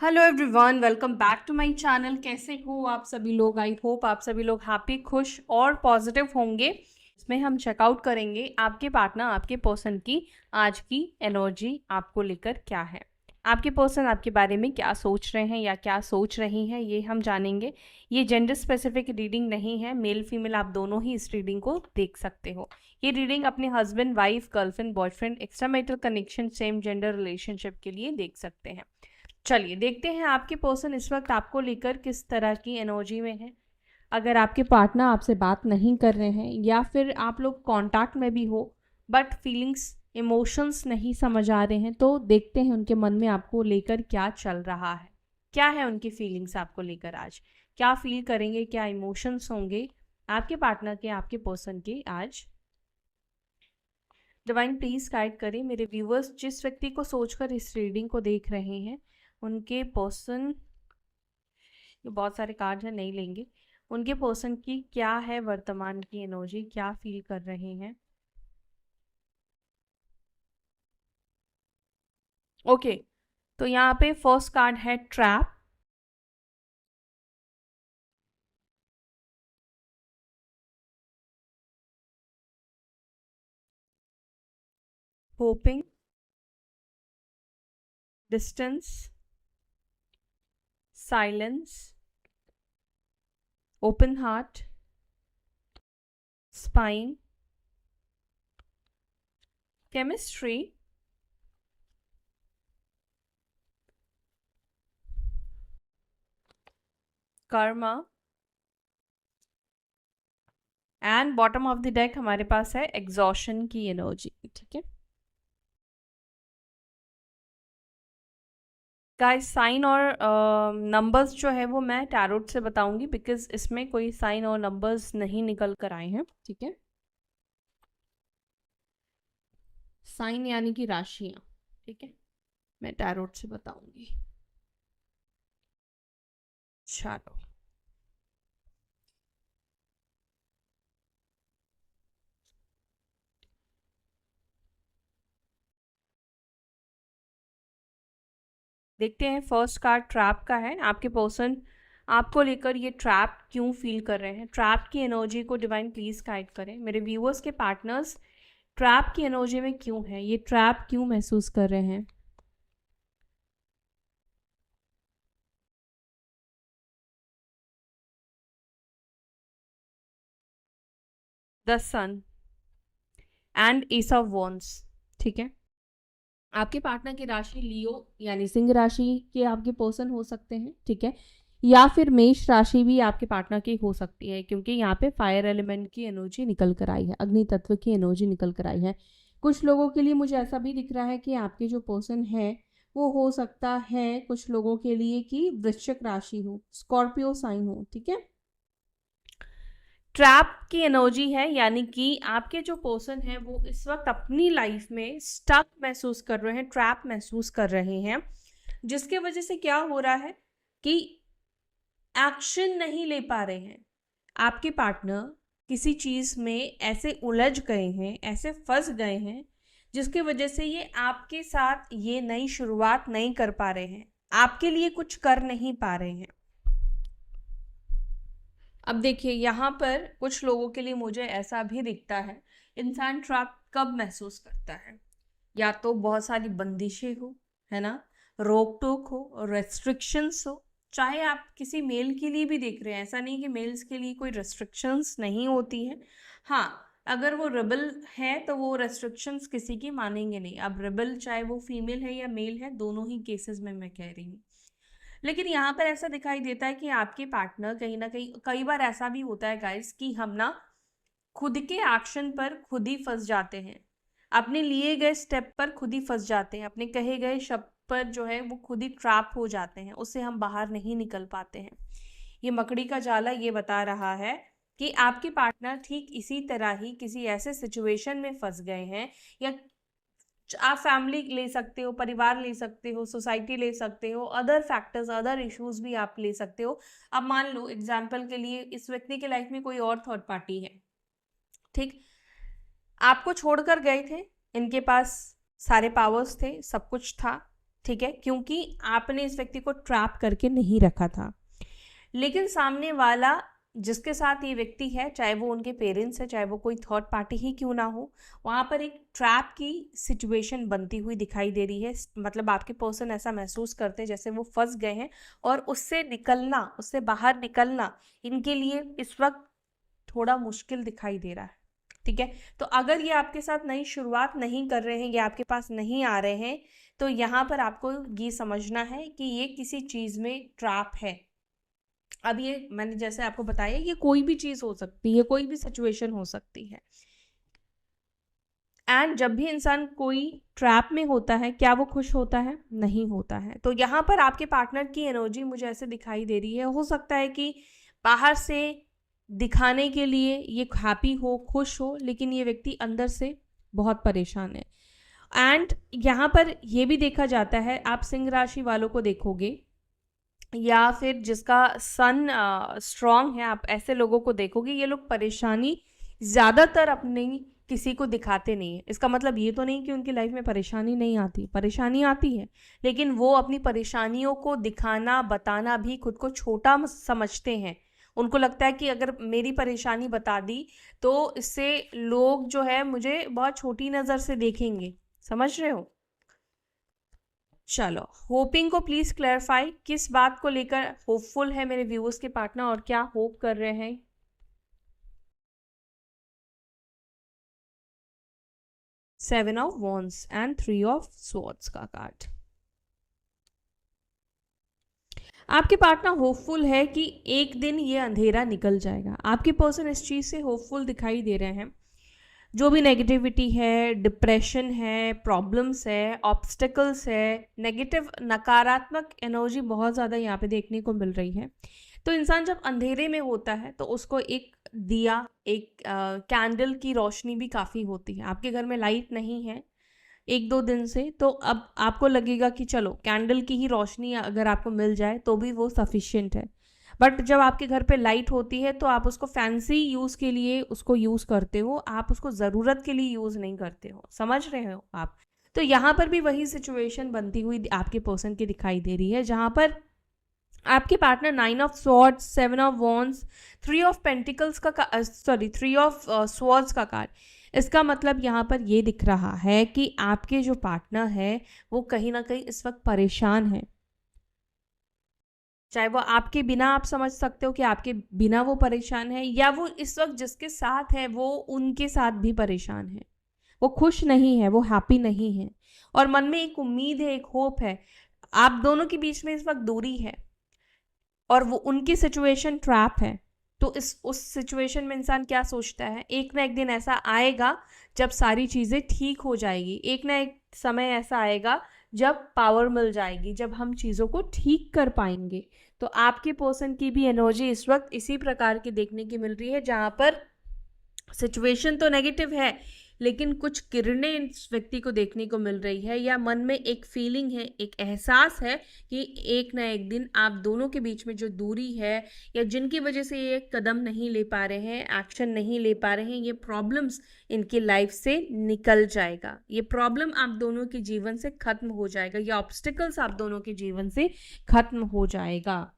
Hello everyone, welcome back to my channel. कैसे हो आप सभी लोग? आई होप आप सभी लोग हैप्पी, खुश और पॉजिटिव होंगे। इसमें हम चेकआउट करेंगे आपके पार्टनर, आपके पर्सन की आज की एनर्जी आपको लेकर क्या है। आपके पर्सन आपके बारे में क्या सोच रहे हैं या क्या सोच रही हैं, ये हम जानेंगे। ये जेंडर स्पेसिफिक रीडिंग नहीं है, मेल फीमेल आप दोनों ही इस रीडिंग को देख सकते हो। ये रीडिंग अपने husband, wife, girlfriend, boyfriend, extra marital connection, same gender relationship के लिए देख सकते हैं। चलिए देखते हैं आपके पर्सन इस वक्त आपको लेकर किस तरह की एनर्जी में है। अगर आपके पार्टनर आपसे बात नहीं कर रहे हैं या फिर आप लोग कांटेक्ट में भी हो बट फीलिंग्स, इमोशंस नहीं समझ आ रहे हैं, तो देखते हैं उनके मन में आपको लेकर क्या चल रहा है। क्या है उनकी फीलिंग्स आपको लेकर आज, क्या फील करेंगे, क्या इमोशंस होंगे आपके पार्टनर के, आपके पर्सन के आज। डिवाइन प्लीज गाइड करें मेरे व्यूअर्स, जिस व्यक्ति को सोचकर इस रीडिंग को देख रहे हैं उनके पर्सन, ये बहुत सारे कार्ड हैं नहीं लेंगे, उनके पर्सन की क्या है वर्तमान की एनर्जी, क्या फील कर रहे हैं। ओके, तो यहाँ पे फर्स्ट कार्ड है trap, hopping, distance, silence, open heart, spine, chemistry, Karma and bottom of the deck हमारे पास है एग्जॉशन की एनर्जी। ठीक है गाइस, साइन और नंबर्स जो है वो मैं टैरोट से बताऊंगी, बिकॉज इसमें कोई साइन और नंबर्स नहीं निकल कर आए हैं। ठीक है, साइन यानी कि राशियां। ठीक है, मैं टैरोट से बताऊंगी। चलो देखते हैं, फर्स्ट कार्ड ट्रैप का है। आपके पर्सन आपको लेकर ये ट्रैप क्यों फील कर रहे हैं, ट्रैप की एनर्जी को डिवाइन प्लीज गाइड करें। मेरे व्यूअर्स के पार्टनर्स ट्रैप की एनर्जी में क्यों है, ये ट्रैप क्यों महसूस कर रहे हैं। The sun and ace of wands. ठीक है, आपके पार्टनर की राशि लियो यानी सिंह राशि के आपके पर्सन हो सकते हैं। ठीक है, या फिर मेष राशि भी आपके पार्टनर की हो सकती है, क्योंकि यहाँ पे फायर एलिमेंट की एनर्जी निकल कर आई है, अग्नि तत्व की एनर्जी निकल कर आई है। कुछ लोगों के लिए मुझे ऐसा भी दिख रहा है कि आपके जो पर्सन है वो हो सकता है कुछ लोगों के लिए कि वृश्चिक राशि हो, स्कॉर्पियो साइन हो। ठीक है, ट्रैप की एनर्जी है, यानी कि आपके जो पर्सन है वो इस वक्त अपनी लाइफ में स्टक महसूस कर रहे हैं, ट्रैप महसूस कर रहे हैं, जिसके वजह से क्या हो रहा है कि एक्शन नहीं ले पा रहे हैं। आपके पार्टनर किसी चीज में ऐसे उलझ गए हैं, ऐसे फंस गए हैं, जिसकी वजह से ये आपके साथ ये नई शुरुआत नहीं कर पा रहे हैं, आपके लिए कुछ कर नहीं पा रहे हैं। अब देखिए, यहाँ पर कुछ लोगों के लिए मुझे ऐसा भी दिखता है, इंसान ट्रैप कब महसूस करता है, या तो बहुत सारी बंदिशें हो, है ना, रोक टोक हो, रेस्ट्रिक्शंस हो। चाहे आप किसी मेल के लिए भी देख रहे हैं, ऐसा नहीं कि मेल्स के लिए कोई रेस्ट्रिक्शंस नहीं होती हैं। हाँ, अगर वो रेबल है तो वो रेस्ट्रिक्शंस किसी की मानेंगे नहीं। अब रेबल चाहे वो फीमेल है या मेल है, दोनों ही केसेस में मैं कह रही हूँ। लेकिन यहाँ पर ऐसा दिखाई देता है कि आपके पार्टनर कहीं ना कहीं, कई बार ऐसा भी होता है गाइस कि हम ना खुद के एक्शन पर खुद ही फंस जाते हैं, अपने लिए गए स्टेप पर खुद ही फंस जाते हैं, अपने कहे गए शब्द पर जो है वो खुद ही ट्रैप हो जाते हैं, उससे हम बाहर नहीं निकल पाते हैं। ये मकड़ी का जाला ये बता रहा है कि आपके पार्टनर ठीक इसी तरह ही किसी ऐसे सिचुएशन में फंस गए हैं, या आप फैमिली ले सकते हो, परिवार ले सकते हो, सोसाइटी ले सकते हो, अदर फैक्टर्स, अदर इश्यूज भी आप ले सकते हो। अब मान लो एग्जाम्पल के लिए इस व्यक्ति के लाइफ में कोई और थर्ड पार्टी है, ठीक, आपको छोड़कर गए थे, इनके पास सारे पावर्स थे, सब कुछ था, ठीक है, क्योंकि आपने इस व्यक्ति को ट्रैप करके नहीं रखा था। लेकिन सामने वाला जिसके साथ ये व्यक्ति है, चाहे वो उनके पेरेंट्स है, चाहे वो कोई थर्ड पार्टी ही क्यों ना हो, वहाँ पर एक ट्रैप की सिचुएशन बनती हुई दिखाई दे रही है। मतलब आपके पर्सन ऐसा महसूस करते हैं जैसे वो फंस गए हैं और उससे निकलना, उससे बाहर निकलना इनके लिए इस वक्त थोड़ा मुश्किल दिखाई दे रहा है। ठीक है, तो अगर ये आपके साथ नई शुरुआत नहीं कर रहे हैं, ये आपके पास नहीं आ रहे हैं, तो यहाँ पर आपको ये समझना है कि ये किसी चीज़ में ट्रैप है। अब ये मैंने जैसे आपको बताया, ये कोई भी चीज़ हो सकती है, कोई भी सिचुएशन हो सकती है। एंड जब भी इंसान कोई ट्रैप में होता है, क्या वो खुश होता है? नहीं होता है। तो यहाँ पर आपके पार्टनर की एनर्जी मुझे ऐसे दिखाई दे रही है, हो सकता है कि बाहर से दिखाने के लिए ये हैप्पी हो, खुश हो, लेकिन ये व्यक्ति अंदर से बहुत परेशान है। एंड यहाँ पर ये भी देखा जाता है, आप सिंह राशि वालों को देखोगे या फिर जिसका सन स्ट्रांग है, आप ऐसे लोगों को देखोगे, ये लोग परेशानी ज़्यादातर अपनी किसी को दिखाते नहीं है। इसका मतलब ये तो नहीं कि उनकी लाइफ में परेशानी नहीं आती, परेशानी आती है, लेकिन वो अपनी परेशानियों को दिखाना, बताना भी खुद को छोटा समझते हैं। उनको लगता है कि अगर मेरी परेशानी बता दी तो इससे लोग जो है मुझे बहुत छोटी नज़र से देखेंगे। समझ रहे हो? चलो, होपिंग को प्लीज क्लैरिफाई, किस बात को लेकर होपफुल है मेरे व्यूअर्स के पार्टनर और क्या होप कर रहे हैं? Seven of wands and three of swords का कार्ड। आपके पार्टनर होपफुल है कि एक दिन ये अंधेरा निकल जाएगा। आपके पर्सन इस चीज से होपफुल दिखाई दे रहे हैं। जो भी नेगेटिविटी है, डिप्रेशन है, प्रॉब्लम्स है, ऑब्स्टेकल्स है, नेगेटिव नकारात्मक एनर्जी बहुत ज़्यादा यहाँ पे देखने को मिल रही है। तो इंसान जब अंधेरे में होता है तो उसको एक दिया, एक कैंडल की रोशनी भी काफ़ी होती है। आपके घर में लाइट नहीं है एक दो दिन से, तो अब आपको लगेगा कि चलो कैंडल की ही रोशनी अगर आपको मिल जाए तो भी वो सफिशिएंट है। बट जब आपके घर पे लाइट होती है तो आप उसको फैंसी यूज़ के लिए उसको यूज़ करते हो, आप उसको ज़रूरत के लिए यूज़ नहीं करते हो। समझ रहे हो आप? तो यहाँ पर भी वही सिचुएशन बनती हुई आपके पर्सन की दिखाई दे रही है, जहाँ पर आपके partner 9 of swords, 7 of wands, 3 of pentacles का सॉरी 3 ऑफ स्वॉर्ड्स का कार्ड। इसका मतलब यहाँ पर ये दिख रहा है कि आपके जो पार्टनर है वो कहीं ना कहीं इस वक्त परेशान है। चाहे वो आपके बिना, आप समझ सकते हो कि आपके बिना वो परेशान है, या वो इस वक्त जिसके साथ है वो उनके साथ भी परेशान है। वो खुश नहीं है, वो हैप्पी नहीं है, और मन में एक उम्मीद है, एक होप है। आप दोनों के बीच में इस वक्त दूरी है और वो उनकी सिचुएशन ट्रैप है। तो इस उस सिचुएशन में इंसान क्या सोचता है, एक ना एक दिन ऐसा आएगा जब सारी चीज़ें ठीक हो जाएगी, एक ना एक समय ऐसा आएगा जब पावर मिल जाएगी, जब हम चीज़ों को ठीक कर पाएंगे। तो आपके पर्सन की भी एनर्जी इस वक्त इसी प्रकार की देखने की मिल रही है, जहाँ पर सिचुएशन तो नेगेटिव है लेकिन कुछ किरणें इस व्यक्ति को देखने को मिल रही है, या मन में एक फीलिंग है, एक एहसास है कि एक ना एक दिन आप दोनों के बीच में जो दूरी है, या जिनकी वजह से ये कदम नहीं ले पा रहे हैं, एक्शन नहीं ले पा रहे हैं, ये प्रॉब्लम्स इनकी लाइफ से निकल जाएगा। ये प्रॉब्लम आप दोनों के जीवन से खत्म हो जाएगा, ये ऑब्स्टिकल्स आप दोनों के जीवन से खत्म हो जाएगा।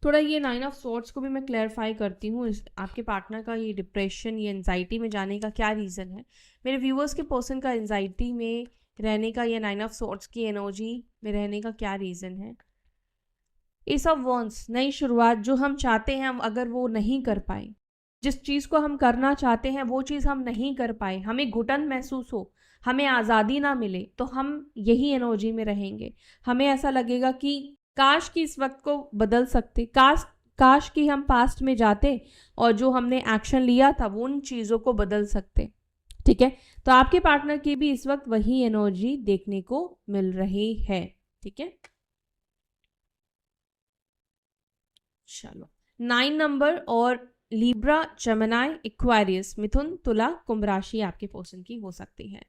थोड़ा ये 9 ऑफ स्वॉर्ड्स को भी मैं क्लैरिफाई करती हूँ। आपके पार्टनर का ये डिप्रेशन, ये एंजाइटी में जाने का क्या रीज़न है? मेरे व्यूअर्स के पर्सन का एंजाइटी में रहने का, या 9 ऑफ स्वॉर्ड्स की एनर्जी में रहने का क्या रीज़न है? एस ऑफ वॉन्ड्स, नई शुरुआत जो हम चाहते हैं, हम अगर वो नहीं कर पाए, जिस चीज़ को हम करना चाहते हैं वो चीज़ हम नहीं कर पाए, हमें घुटन महसूस हो, हमें आज़ादी ना मिले, तो हम यही एनर्जी में रहेंगे। हमें ऐसा लगेगा कि काश कि इस वक्त को बदल सकते, काश कि हम पास्ट में जाते और जो हमने एक्शन लिया था वो उन चीज़ों को बदल सकते। ठीक है, तो आपके पार्टनर की भी इस वक्त वही एनर्जी देखने को मिल रही है। ठीक है, चलो 9 नंबर, और लिब्रा, जेमिनी, एक्वेरियस, मिथुन, तुला, कुंभ राशि आपके पर्सन की हो सकती है।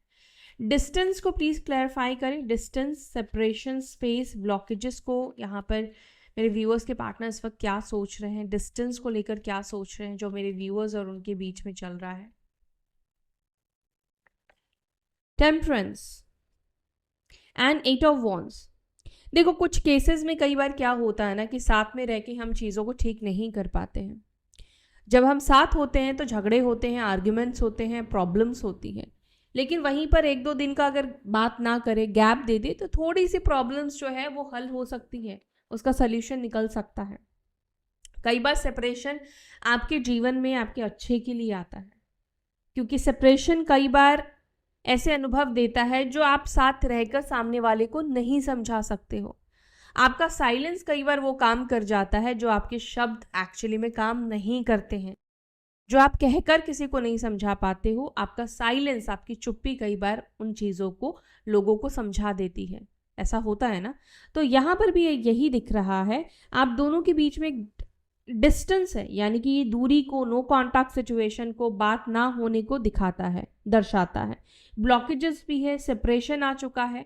डिस्टेंस को प्लीज क्लैरिफाई करें, डिस्टेंस, सेपरेशन, स्पेस, ब्लॉकेजेस को यहाँ पर मेरे व्यूअर्स के पार्टनर इस वक्त क्या सोच रहे हैं, डिस्टेंस को लेकर क्या सोच रहे हैं जो मेरे व्यूअर्स और उनके बीच में चल रहा है। Temperance, and 8 of wands. देखो कुछ केसेस में कई बार क्या होता है ना कि साथ में रह के हम चीज़ों को ठीक नहीं कर पाते हैं। जब हम साथ होते हैं तो झगड़े होते हैं, आर्ग्यूमेंट्स होते हैं, प्रॉब्लम्स होती हैं, लेकिन वहीं पर 1-2 दिन का अगर बात ना करे, गैप दे दे, तो थोड़ी सी प्रॉब्लम्स जो है वो हल हो सकती है, उसका सल्यूशन निकल सकता है। कई बार सेपरेशन आपके जीवन में आपके अच्छे के लिए आता है, क्योंकि सेपरेशन कई बार ऐसे अनुभव देता है जो आप साथ रहकर सामने वाले को नहीं समझा सकते हो। आपका साइलेंस कई बार वो काम कर जाता है जो आपके शब्द एक्चुअली में काम नहीं करते हैं। जो आप कहकर किसी को नहीं समझा पाते हो, आपका साइलेंस, आपकी चुप्पी कई बार उन चीज़ों को लोगों को समझा देती है। ऐसा होता है ना? तो यहाँ पर भी यही दिख रहा है, आप दोनों के बीच में एक डिस्टेंस है, यानी कि ये दूरी को, नो कॉन्टैक्ट सिचुएशन को, बात ना होने को दिखाता है, दर्शाता है। ब्लॉकेजेस भी है, सेपरेशन आ चुका है।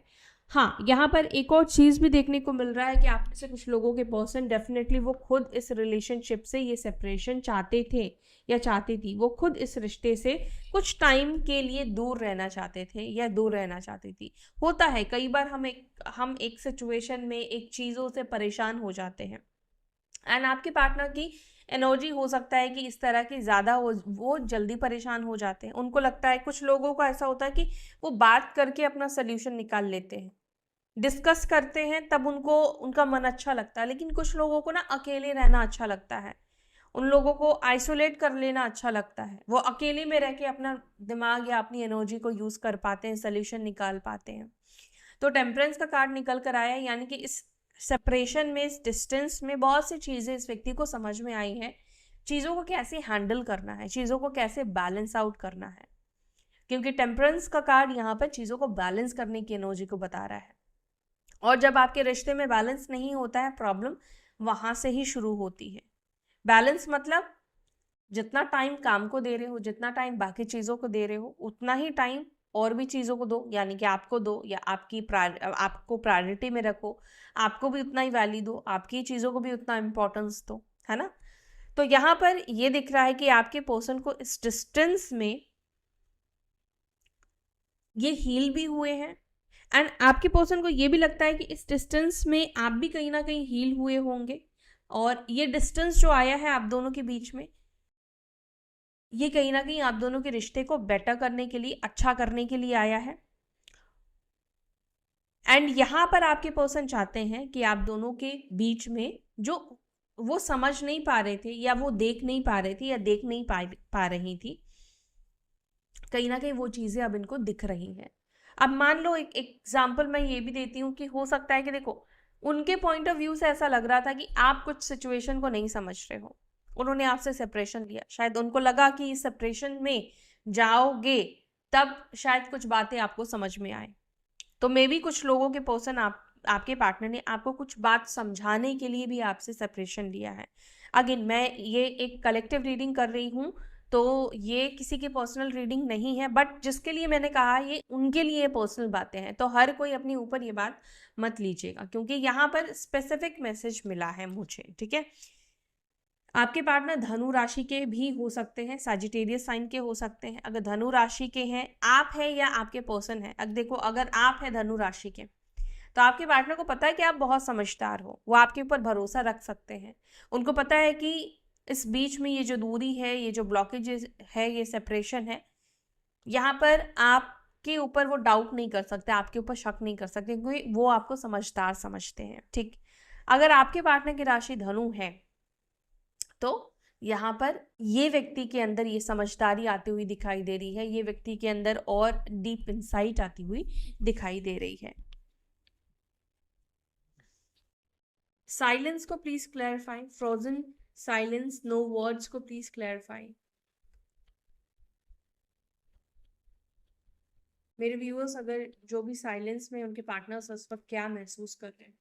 हाँ, यहाँ पर एक और चीज़ भी देखने को मिल रहा है कि आप में से कुछ लोगों के पर्सन डेफिनेटली वो खुद इस रिलेशनशिप से ये सेपरेशन चाहते थे या चाहती थी। वो खुद इस रिश्ते से कुछ टाइम के लिए दूर रहना चाहते थे या दूर रहना चाहती थी। होता है कई बार हम एक सिचुएशन में एक चीज़ों से परेशान हो जाते हैं, एंड आपके पार्टनर की एनर्जी हो सकता है कि इस तरह की ज़्यादा वो जल्दी परेशान हो जाते हैं। उनको लगता है, कुछ लोगों को ऐसा होता है कि वो बात करके अपना सोल्यूशन निकाल लेते हैं, डिस्कस करते हैं, तब उनको उनका मन अच्छा लगता है। लेकिन कुछ लोगों को ना अकेले रहना अच्छा लगता है, उन लोगों को आइसोलेट कर लेना अच्छा लगता है। वो अकेले में रह के अपना दिमाग या अपनी एनर्जी को यूज़ कर पाते हैं, सोल्यूशन निकाल पाते हैं। तो टेम्परेंस का कार्ड निकल कर आया, यानी कि इस सेपरेशन में, इस डिस्टेंस में बहुत सी चीज़ें इस व्यक्ति को समझ में आई हैं। चीज़ों को कैसे हैंडल करना है, चीज़ों को कैसे बैलेंस आउट करना है, क्योंकि टेम्परेंस का कार्ड यहाँ पर चीज़ों को बैलेंस करने की एनर्जी को बता रहा है। और जब आपके रिश्ते में बैलेंस नहीं होता है, प्रॉब्लम वहाँ से ही शुरू होती है। बैलेंस मतलब जितना टाइम काम को दे रहे हो, जितना टाइम बाकी चीज़ों को दे रहे हो, उतना ही टाइम और भी चीज़ों को दो, यानी कि आपको दो, या आपको प्रायोरिटी में रखो, आपको भी उतना ही वैल्यू दो, आपकी चीज़ों को भी उतना इम्पोर्टेंस दो, है ना? तो यहाँ पर ये दिख रहा है कि आपके पर्सन को इस डिस्टेंस में ये हील भी हुए हैं, एंड आपके पर्सन को ये भी लगता है कि इस डिस्टेंस में आप भी कहीं ना कहीं हील हुए होंगे। और ये डिस्टेंस जो आया है आप दोनों के बीच में, ये कहीं ना कहीं आप दोनों के रिश्ते को बेटर करने के लिए, अच्छा करने के लिए आया है। एंड यहाँ पर आपके पर्सन चाहते हैं कि आप दोनों के बीच में जो वो समझ नहीं पा रहे थे, या वो देख नहीं पा रहे थे, या देख नहीं पा रही थी, कहीं ना कहीं वो चीज़ें अब इनको दिख रही हैं। अब मान लो एक एग्जाम्पल मैं ये भी देती हूँ कि हो सकता है कि देखो, उनके पॉइंट ऑफ व्यू से ऐसा लग रहा था कि आप कुछ सिचुएशन को नहीं समझ रहे हो। उन्होंने आपसे सेपरेशन लिया, शायद उनको लगा कि इस सेपरेशन में जाओगे तब शायद कुछ बातें आपको समझ में आए। तो मे बी कुछ लोगों के पर्सन, आपके पार्टनर ने आपको कुछ बात समझाने के लिए भी आपसे सेपरेशन लिया है। अगेन मैं ये एक कलेक्टिव रीडिंग कर रही हूँ, तो ये किसी की पर्सनल रीडिंग नहीं है, बट जिसके लिए मैंने कहा ये उनके लिए पर्सनल बातें हैं, तो हर कोई अपने ऊपर ये बात मत लीजिएगा, क्योंकि यहाँ पर स्पेसिफिक मैसेज मिला है मुझे, ठीक है? आपके पार्टनर धनु राशि के भी हो सकते हैं, सजिटेरियस साइन के हो सकते हैं। अगर धनु राशि के हैं, आप है या आपके पर्सन है, अब देखो अगर आप है धनु राशि के, तो आपके पार्टनर को पता है कि आप बहुत समझदार हो, वो आपके ऊपर भरोसा रख सकते हैं। उनको पता है कि इस बीच में ये जो दूरी है, ये जो ब्लॉकेज है, ये सेपरेशन है, यहाँ पर आपके ऊपर वो डाउट नहीं कर सकते, आपके ऊपर शक नहीं कर सकते, क्योंकि वो आपको समझदार समझते हैं, ठीक? अगर आपके पार्टनर की राशि धनु है, तो यहाँ पर ये व्यक्ति के अंदर ये समझदारी आती हुई दिखाई दे रही है, ये व्यक्ति के अंदर और डीप इंसाइट आती हुई दिखाई दे रही है। साइलेंस को please clarify, frozen silence, no words को प्लीज क्लैरिफाई। मेरे व्यूअर्स, अगर जो भी साइलेंस में उनके पार्टनर्स उस वक्त क्या महसूस कर रहे हैं,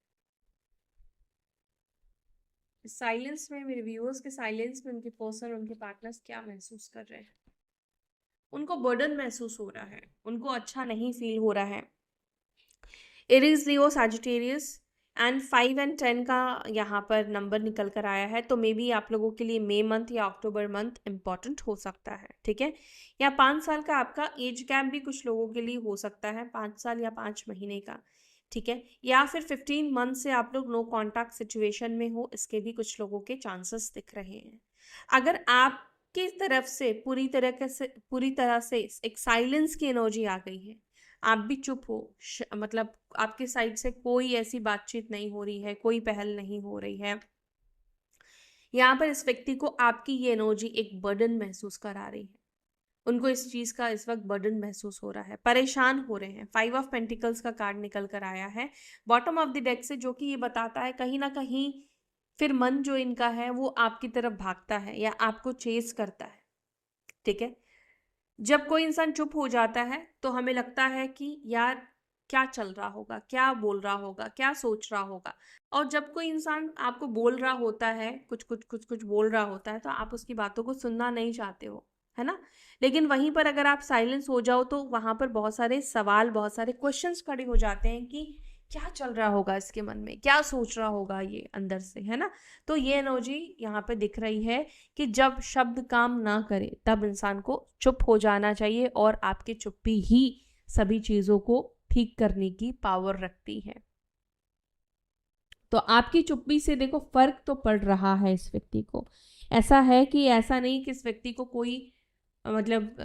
साइलेंस में, मेरे व्यूअर्स के साइलेंस में उनके पर्सन, उनके पार्टनर्स क्या महसूस कर रहे हैं? उनको बर्डन महसूस हो रहा है, उनको अच्छा नहीं फील हो रहा है। एरीज, लियो, सैजिटेरियस एंड 5 और 10 का यहाँ पर नंबर निकल कर आया है, तो मे बी आप लोगों के लिए मई मंथ या अक्टूबर मंथ इम्पॉर्टेंट हो सकता है, ठीक है? या 5 साल का आपका एज गैप भी कुछ लोगों के लिए हो सकता है, 5 साल या 5 महीने का। ठीक है, या फिर 15 मंथ से आप लोग नो कॉन्टैक्ट सिचुएशन में हो, इसके भी कुछ लोगों के चांसेस दिख रहे हैं। अगर आपकी तरफ से पूरी तरह से एक साइलेंस की एनर्जी आ गई है, आप भी चुप हो, मतलब आपके साइड से कोई ऐसी बातचीत नहीं हो रही है, कोई पहल नहीं हो रही है, यहाँ पर इस व्यक्ति को आपकी ये एनर्जी एक बर्डन महसूस करा रही है, उनको इस चीज का इस वक्त बर्डन महसूस हो रहा है, परेशान हो रहे हैं। 5 ऑफ पेंटिकल्स का कार्ड निकल कर आया है बॉटम ऑफ द डेक से, जो कि ये बताता है कहीं ना कहीं फिर मन जो इनका है वो आपकी तरफ भागता है या आपको चेस करता है। ठीक है, जब कोई इंसान चुप हो जाता है तो हमें लगता है कि यार क्या चल रहा होगा, क्या बोल रहा होगा, क्या सोच रहा होगा। और जब कोई इंसान आपको बोल रहा होता है, कुछ कुछ कुछ कुछ बोल रहा होता है, तो आप उसकी बातों को सुनना नहीं चाहते हो, है ना। लेकिन वहीं पर अगर आप साइलेंस हो जाओ तो वहां पर बहुत सारे सवाल, बहुत सारे क्वेश्चंस खड़े हो जाते हैं कि क्या चल रहा होगा इसके मन में, क्या सोच रहा होगा ये अंदर से, है ना। तो ये एनर्जी यहाँ पे दिख रही है कि जब शब्द काम ना करे तब इंसान को चुप हो जाना चाहिए, और आपकी चुप्पी ही सभी चीजों को ठीक करने की पावर रखती है। तो आपकी चुप्पी से देखो फर्क तो पड़ रहा है इस व्यक्ति को। ऐसा है कि ऐसा नहीं कि इस व्यक्ति को कोई मतलब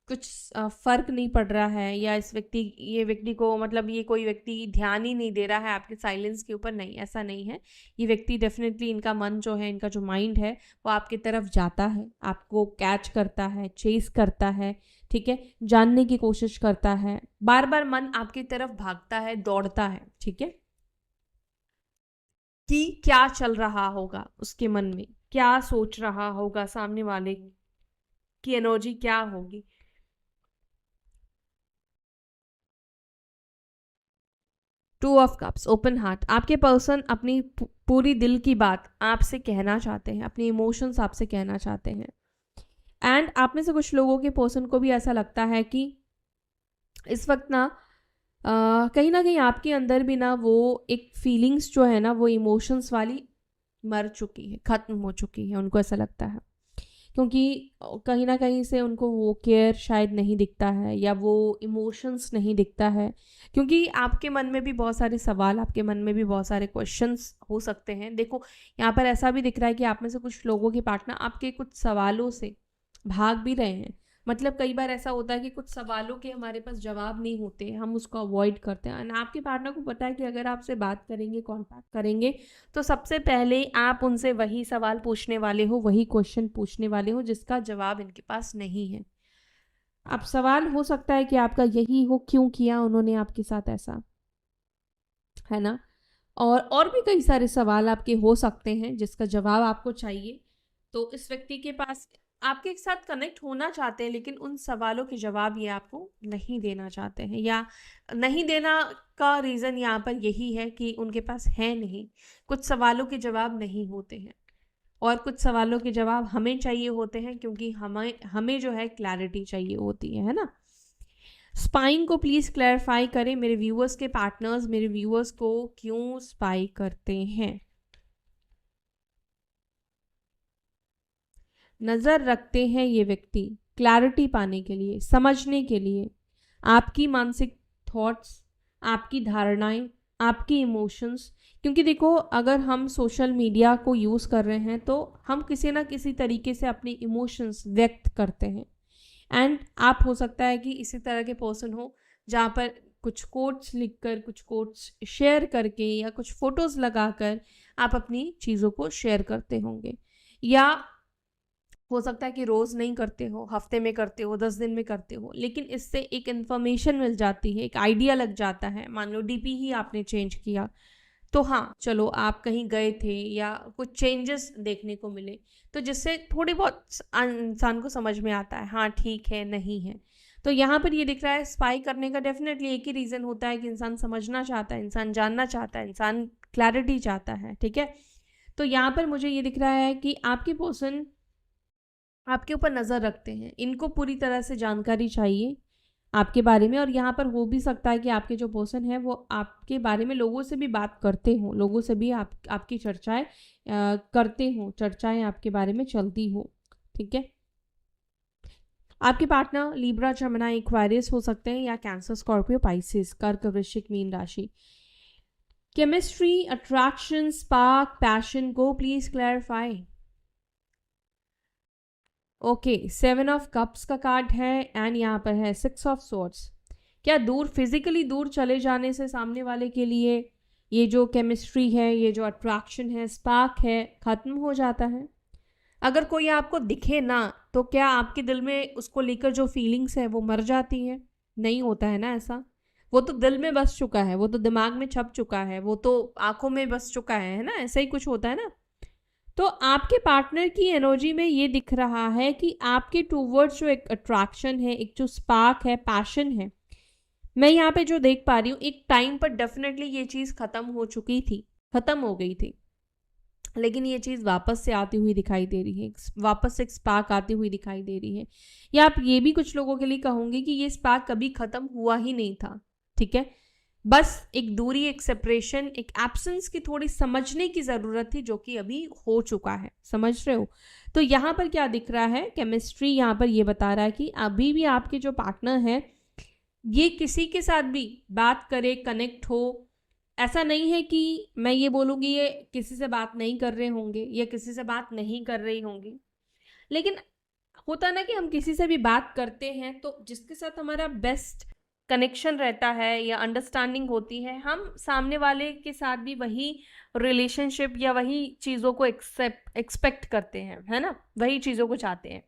कुछ फर्क नहीं पड़ रहा है, या ये व्यक्ति को मतलब ये कोई व्यक्ति ध्यान ही नहीं दे रहा है आपके साइलेंस के ऊपर, नहीं, ऐसा नहीं है। ये व्यक्ति डेफिनेटली, इनका मन जो है, इनका जो माइंड है वो आपकी तरफ जाता है, आपको कैच करता है, चेस करता है, ठीक है, जानने की कोशिश करता है, बार बार मन आपकी तरफ भागता है, दौड़ता है, ठीक है, कि क्या चल रहा होगा उसके मन में, क्या सोच रहा होगा सामने वाले की एनर्जी क्या होगी। Two of cups, open heart, आपके पर्सन अपनी पूरी दिल की बात आपसे कहना चाहते हैं, अपनी इमोशंस आपसे कहना चाहते हैं। एंड आप में से कुछ लोगों के पर्सन को भी ऐसा लगता है कि इस वक्त ना कहीं ना कहीं आपके अंदर भी ना वो एक फीलिंग्स जो है ना, वो इमोशंस वाली मर चुकी है, खत्म हो चुकी है, उनको ऐसा लगता है। क्योंकि कहीं ना कहीं से उनको वो केयर शायद नहीं दिखता है, या वो इमोशंस नहीं दिखता है, क्योंकि आपके मन में भी बहुत सारे सवाल, आपके मन में भी बहुत सारे क्वेश्चंस हो सकते हैं। देखो यहाँ पर ऐसा भी दिख रहा है कि आप में से कुछ लोगों के पार्टनर आपके कुछ सवालों से भाग भी रहे हैं। मतलब कई बार ऐसा होता है कि कुछ सवालों के हमारे पास जवाब नहीं होते, हम उसको अवॉइड करते हैं, और आपके पार्टनर को पता है कि अगर आपसे बात करेंगे, कांटेक्ट करेंगे, तो सबसे पहले आप उनसे वही सवाल पूछने वाले हो, वही क्वेश्चन पूछने वाले हो जिसका जवाब इनके पास नहीं है। अब सवाल हो सकता है कि आपका यही हो, क्यों किया उन्होंने आपके साथ ऐसा, है ना। और भी कई सारे सवाल आपके हो सकते हैं जिसका जवाब आपको चाहिए। तो इस व्यक्ति के पास आपके साथ कनेक्ट होना चाहते हैं, लेकिन उन सवालों के जवाब ये आपको नहीं देना चाहते हैं, या नहीं देना का रीज़न यहाँ पर यही है कि उनके पास है नहीं, कुछ सवालों के जवाब नहीं होते हैं, और कुछ सवालों के जवाब हमें चाहिए होते हैं, क्योंकि हमें हमें जो है क्लैरिटी चाहिए होती है ना। स्पाइंग को प्लीज़ क्लैरिफाई करें, मेरे व्यूअर्स के पार्टनर्स मेरे व्यूअर्स को क्यों स्पाई करते हैं, नज़र रखते हैं ये व्यक्ति क्लैरिटी पाने के लिए, समझने के लिए आपकी मानसिक थॉट्स, आपकी धारणाएं, आपकी इमोशंस। क्योंकि देखो अगर हम सोशल मीडिया को यूज़ कर रहे हैं तो हम किसी ना किसी तरीके से अपनी इमोशंस व्यक्त करते हैं। एंड आप हो सकता है कि इसी तरह के पर्सन हो जहाँ पर कुछ कोट्स लिखकर, कुछ कोट्स शेयर करके, या कुछ फोटोज़ लगाकर आप अपनी चीज़ों को शेयर करते होंगे, या हो सकता है कि रोज़ नहीं करते हो, हफ्ते में करते हो, 10 दिन में करते हो, लेकिन इससे एक इन्फॉर्मेशन मिल जाती है, एक आइडिया लग जाता है। मान लो डीपी ही आपने चेंज किया, तो हाँ चलो आप कहीं गए थे या कुछ चेंजेस देखने को मिले, तो जिससे थोड़ी बहुत इंसान को समझ में आता है हाँ ठीक है, नहीं है। तो यहाँ पर ये दिख रहा है स्पाई करने का डेफिनेटली एक ही रीज़न होता है कि इंसान समझना चाहता है, इंसान जानना चाहता है, इंसान क्लैरिटी चाहता है, ठीक है। तो यहाँ पर मुझे ये दिख रहा है कि आपकी पर्सन आपके ऊपर नज़र रखते हैं, इनको पूरी तरह से जानकारी चाहिए आपके बारे में। और यहाँ पर हो भी सकता है कि आपके जो पर्सन है वो आपके बारे में लोगों से भी बात करते हों, लोगों से भी आपकी चर्चाएं करते हों, चर्चाएं आपके बारे में चलती हो, ठीक है। आपके पार्टनर लिब्रा, जमिनी, एक्वेरियस हो सकते हैं, या कैंसर, स्कॉर्पियो, पाइसेस, कर्क, वृश्चिक, मीन राशि। Chemistry, attraction, spark, passion, go please clarify. Okay, 7 of cups का कार्ड है एंड यहाँ पर है 6 ऑफ सोर्ड्स। क्या दूर, फिजिकली दूर चले जाने से सामने वाले के लिए ये जो केमिस्ट्री है, ये जो अट्रैक्शन है, स्पार्क है, खत्म हो जाता है? अगर कोई आपको दिखे ना, तो क्या आपके दिल में उसको लेकर जो फीलिंग्स है वो मर जाती है? नहीं होता है ना ऐसा। वो तो दिल में बस चुका है, वो तो दिमाग में छप चुका है, वो तो आंखों में बस चुका है ना, ऐसा ही कुछ होता है ना। तो आपके पार्टनर की एनर्जी में ये दिख रहा है कि आपके टूवर्ड्स जो एक अट्रैक्शन है, एक जो स्पार्क है, पैशन है, मैं यहाँ पे जो देख पा रही हूँ, एक टाइम पर डेफिनेटली ये चीज़ खत्म हो चुकी थी, खत्म हो गई थी, लेकिन ये चीज़ वापस से आती हुई दिखाई दे रही है, वापस से एक स्पार्क आती हुई दिखाई दे रही है। या आप ये भी कुछ लोगों के लिए कहोगे कि ये स्पार्क कभी खत्म हुआ ही नहीं था, ठीक है, बस एक दूरी, एक सेपरेशन, एक एब्सेंस की थोड़ी समझने की ज़रूरत थी, जो कि अभी हो चुका है। समझ रहे हो? तो यहाँ पर क्या दिख रहा है, केमिस्ट्री यहाँ पर ये बता रहा है कि अभी भी आपके जो पार्टनर है, ये किसी के साथ भी बात करे, कनेक्ट हो, ऐसा नहीं है कि मैं ये बोलूँगी ये किसी से बात नहीं कर रहे होंगे या किसी से बात नहीं कर रही होंगी, लेकिन होता ना कि हम किसी से भी बात करते हैं तो जिसके साथ हमारा बेस्ट कनेक्शन रहता है या अंडरस्टैंडिंग होती है, हम सामने वाले के साथ भी वही रिलेशनशिप या वही चीज़ों को एक्सपेक्ट करते हैं, है ना, वही चीज़ों को चाहते हैं।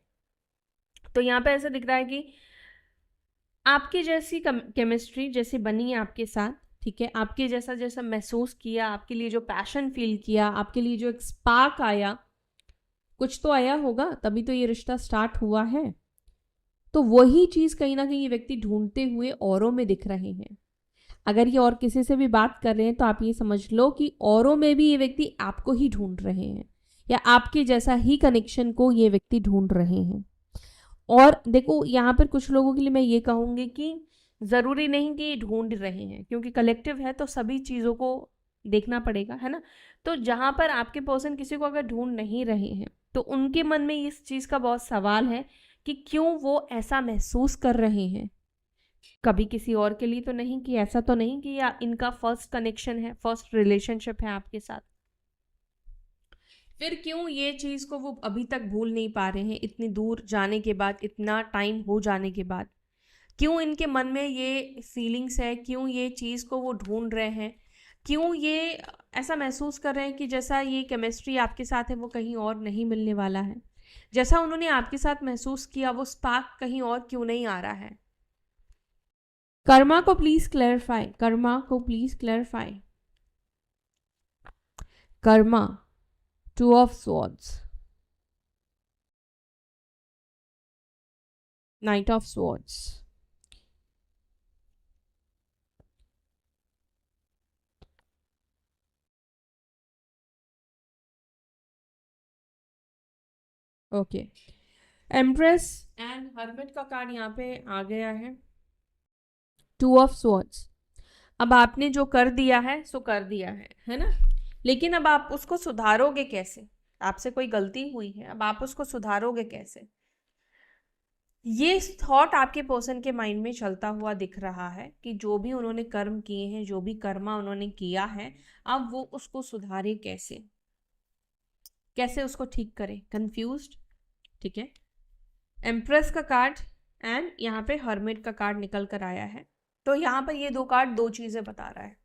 तो यहाँ पे ऐसा दिख रहा है कि आपकी जैसी केमिस्ट्री जैसी बनी है आपके साथ, ठीक है, आपके जैसा जैसा महसूस किया, आपके लिए जो पैशन फील किया, आपके लिए जो एक स्पार्क आया, कुछ तो आया होगा, तभी तो ये रिश्ता स्टार्ट हुआ है। तो वही चीज़ कहीं ना कहीं ये व्यक्ति ढूंढते हुए औरों में दिख रहे हैं। अगर ये और किसी से भी बात कर रहे हैं तो आप ये समझ लो कि औरों में भी ये व्यक्ति आपको ही ढूंढ रहे हैं, या आपके जैसा ही कनेक्शन को ये व्यक्ति ढूंढ रहे हैं। और देखो, यहाँ पर कुछ लोगों के लिए मैं ये कहूँगी कि ज़रूरी नहीं कि ढूंढ रहे हैं, क्योंकि कलेक्टिव है तो सभी चीज़ों को देखना पड़ेगा, है ना। तो जहाँ पर आपके पर्सन किसी को अगर ढूंढ नहीं रहे हैं, तो उनके मन में इस चीज़ का बहुत सवाल है कि क्यों वो ऐसा महसूस कर रहे हैं। कभी किसी और के लिए तो नहीं, कि ऐसा तो नहीं कि या इनका फर्स्ट कनेक्शन है, फर्स्ट रिलेशनशिप है आपके साथ, फिर क्यों ये चीज़ को वो अभी तक भूल नहीं पा रहे हैं, इतनी दूर जाने के बाद, इतना टाइम हो जाने के बाद, क्यों इनके मन में ये फीलिंग्स है, क्यों ये चीज़ को वो ढूंढ रहे हैं, क्यों ये ऐसा महसूस कर रहे हैं कि जैसा ये केमिस्ट्री आपके साथ है वो कहीं और नहीं मिलने वाला है, जैसा उन्होंने आपके साथ महसूस किया वो स्पार्क कहीं और क्यों नहीं आ रहा है। कर्मा को प्लीज क्लैरिफाई, कर्मा को please clarify. Karma, 2 of swords, night of swords, okay, empress and hermit का कार्ड यहाँ पे आ गया है, 2 ऑफ स्वॉर्ड्स। अब आपने जो कर दिया है सो कर दिया है ना, लेकिन अब आप उसको सुधारोगे कैसे? आपसे कोई गलती हुई है, अब आप उसको सुधारोगे कैसे? ये थॉट आपके पर्सन के माइंड में चलता हुआ दिख रहा है कि जो भी उन्होंने कर्म किए हैं, जो भी कर्मा उन्होंने किया है, अब वो उसको सुधारे कैसे, कैसे उसको ठीक करे, कंफ्यूज्ड, ठीक है। एम्प्रेस का कार्ड एंड यहाँ पे हर्मिट का कार्ड निकल कर आया है। तो यहाँ पर ये 2 कार्ड 2 चीज़ें बता रहा है।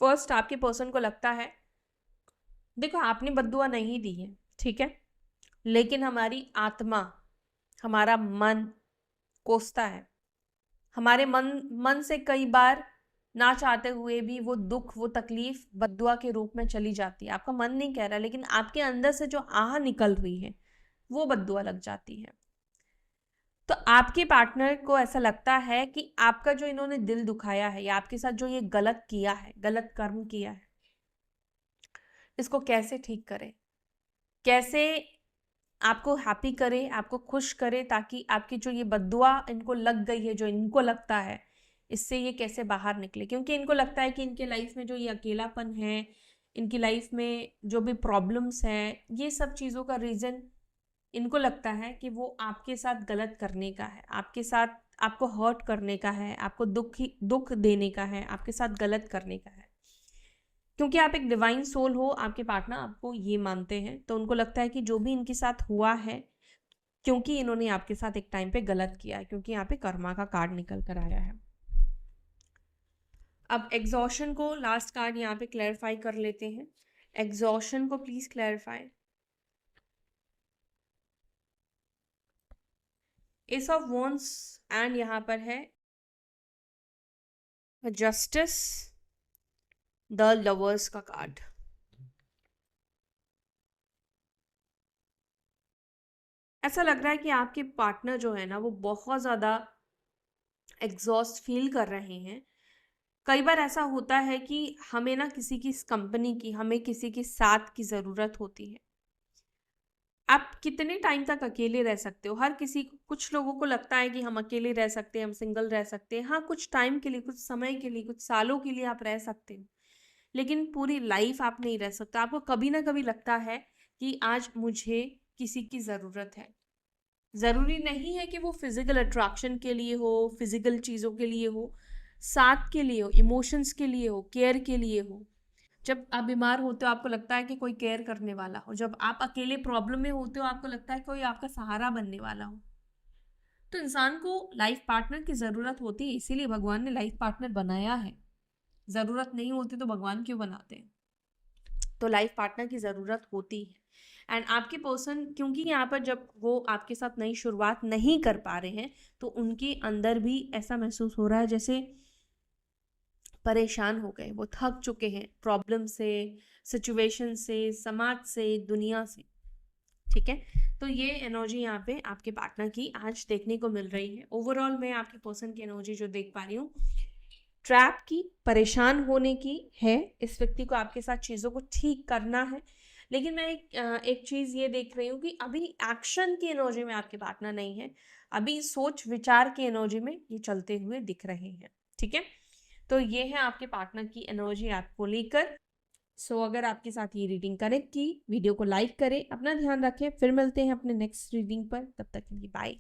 फर्स्ट, आपके पर्सन को लगता है, देखो आपने बद्दुआ नहीं दी है, ठीक है, लेकिन हमारी आत्मा, हमारा मन कोसता है, हमारे मन से कई बार ना चाहते हुए भी वो दुख, वो तकलीफ बद्दुआ के रूप में चली जाती है। आपका मन नहीं कह रहा, लेकिन आपके अंदर से जो आह निकल रही है वो बद्दुआ लग जाती है। तो आपके पार्टनर को ऐसा लगता है कि आपका जो इन्होंने दिल दुखाया है या आपके साथ जो ये गलत किया है, गलत कर्म किया है, इसको कैसे ठीक करें, कैसे आपको हैप्पी करे, आपको खुश करे, ताकि आपकी जो ये बद्दुआ इनको लग गई है, जो इनको लगता है, इससे ये कैसे बाहर निकले। क्योंकि इनको लगता है कि इनके लाइफ में जो ये अकेलापन है, इनकी लाइफ में जो भी प्रॉब्लम्स हैं, ये सब चीज़ों का रीज़न इनको लगता है कि वो आपके साथ गलत करने का है, आपके साथ आपको हर्ट करने का है, आपको दुख देने का है, आपके साथ गलत करने का है। क्योंकि आप एक डिवाइन सोल हो, आपके पार्टनर आपको ये मानते हैं, तो उनको लगता है कि जो भी इनके साथ हुआ है, क्योंकि इन्होंने आपके साथ एक टाइम पे गलत किया है, क्योंकि यहाँ पे कर्मा का कार्ड निकल कर आया है। अब एग्जॉशन को लास्ट कार्ड यहाँ पे क्लैरिफाई कर लेते हैं। एग्जॉशन को please clarify. S of wands and यहाँ पर है जस्टिस, द लवर्स का कार्ड। ऐसा लग रहा है कि आपके पार्टनर जो है ना वो बहुत ज़्यादा एग्जॉस्ट फील कर रहे हैं। कई बार ऐसा होता है कि हमें ना किसी की कंपनी की, हमें किसी के साथ की ज़रूरत होती है। आप कितने टाइम तक अकेले रह सकते हो? हर किसी को, कुछ लोगों को लगता है कि हम अकेले रह सकते हैं, हम सिंगल रह सकते हैं। हाँ, कुछ टाइम के लिए, कुछ समय के लिए, कुछ सालों के लिए आप रह सकते हो, लेकिन पूरी लाइफ आप नहीं रह सकते। आपको कभी ना कभी लगता है कि आज मुझे किसी की ज़रूरत है। ज़रूरी नहीं है कि वो फिजिकल अट्रैक्शन के लिए हो, फिजिकल चीज़ों के लिए हो, साथ के लिए हो, इमोशंस के लिए हो, केयर के लिए हो। जब आप बीमार होते हो आपको लगता है कि कोई केयर करने वाला हो। जब आप अकेले प्रॉब्लम में होते हो आपको लगता है कोई आपका सहारा बनने वाला हो। तो इंसान को लाइफ पार्टनर की ज़रूरत होती है, इसीलिए भगवान ने लाइफ पार्टनर बनाया है। ज़रूरत नहीं होती तो भगवान क्यों बनाते हैं? तो लाइफ पार्टनर की ज़रूरत होती है। एंड आपके पर्सन, क्योंकि यहाँ पर जब वो आपके साथ नई शुरुआत नहीं कर पा रहे हैं, तो उनके अंदर भी ऐसा महसूस हो रहा है जैसे परेशान हो गए, वो थक चुके हैं प्रॉब्लम से, सिचुएशन से, समाज से, दुनिया से। ठीक है, तो ये एनर्जी यहाँ पे आपके पार्टनर की आज देखने को मिल रही है। ओवरऑल मैं आपके पर्सन की एनर्जी जो देख पा रही हूँ, ट्रैप की, परेशान होने की है। इस व्यक्ति को आपके साथ चीज़ों को ठीक करना है, लेकिन मैं एक चीज़ ये देख रही हूँ कि अभी एक्शन की एनर्जी में आपके पार्टनर नहीं है, अभी सोच विचार की एनर्जी में ये चलते हुए दिख रहे हैं। ठीक है, तो ये है आपके पार्टनर की एनर्जी आपको लेकर। सो अगर आपके साथ ये रीडिंग कनेक्ट की, वीडियो को लाइक करें, अपना ध्यान रखें। फिर मिलते हैं अपने नेक्स्ट रीडिंग पर, तब तक के लिए बाय।